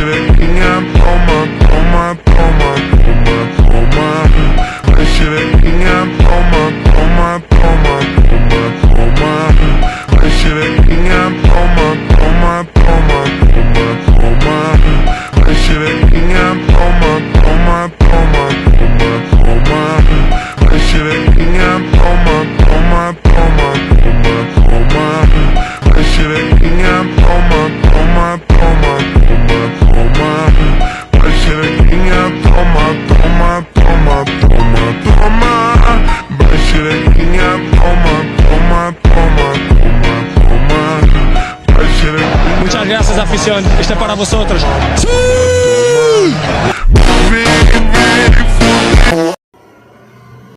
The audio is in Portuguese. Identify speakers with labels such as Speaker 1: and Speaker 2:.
Speaker 1: xerequinha, toma, toma, toma, toma, toma. Vai xerequinha, toma, toma, toma, toma, toma. Vai xerequinha, toma, toma, toma, toma, toma. Vai xerequinha, toma, toma, toma, toma, toma. Vai xerequinha, toma, toma, toma, toma, toma. Vai xerequinha, toma, toma, toma, toma, toma. Vai xerequinha, toma, toma, toma, toma, toma. Vai xerequinha, toma, toma, toma, toma, toma. Vai xerequinha.
Speaker 2: Muchas gracias, afición. Este es para vosotros. ¡Sí!